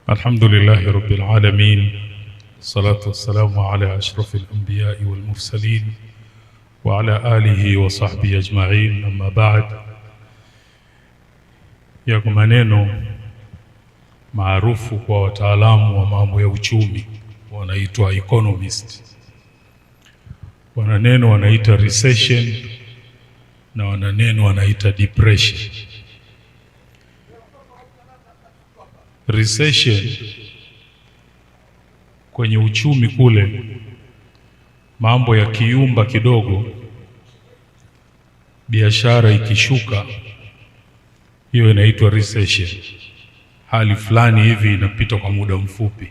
الحمد لله رب العالمين، الصلاة والسلام على أشرف الأنبياء والمرسلين وعلى آله وصحبه أجمعين. أما بعد، yako maneno maarufu kwa wataalamu wa mambo ya uchumi wanaitwa economist. Wana neno wanaita recession na wana neno wanaita depression. Recession kwenye uchumi kule, mambo ya kiumba kidogo, biashara ikishuka, hiyo inaitwa recession. Hali fulani hivi inapita kwa muda mfupi.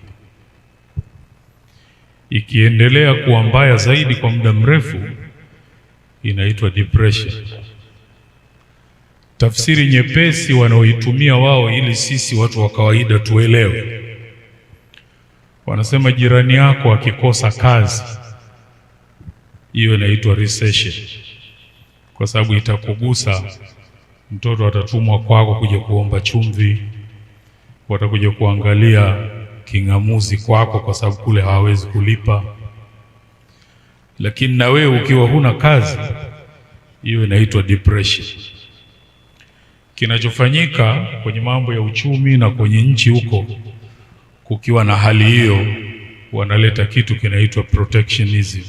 Ikiendelea kuwa mbaya zaidi kwa muda mrefu, inaitwa depression. Tafsiri nyepesi wanaoitumia wao ili sisi watu wa kawaida tuelewe, wanasema jirani yako akikosa kazi, hiyo inaitwa recession, kwa sababu itakugusa. Mtoto atatumwa kwako kuja kuomba chumvi, watakuja kuangalia king'amuzi kwako kwa sababu kule hawawezi kulipa. Lakini na wewe ukiwa huna kazi, hiyo inaitwa depression. Kinachofanyika kwenye mambo ya uchumi na kwenye nchi huko, kukiwa na hali hiyo, wanaleta kitu kinaitwa protectionism.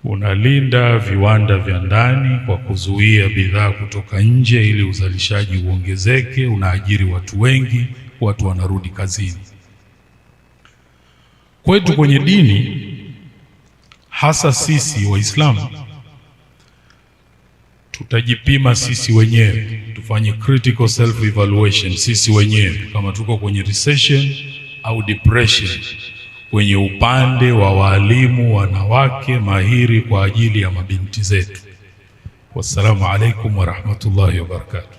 Unalinda viwanda vya ndani kwa kuzuia bidhaa kutoka nje ili uzalishaji uongezeke, unaajiri watu wengi, watu wanarudi kazini. Kwetu kwenye dini, hasa sisi Waislamu, tutajipima sisi wenyewe, tufanye critical self evaluation sisi wenyewe kama tuko kwenye recession au depression, kwenye upande wa walimu wanawake mahiri kwa ajili ya mabinti zetu. Wassalamu alaikum wa rahmatullahi wa barakatuh.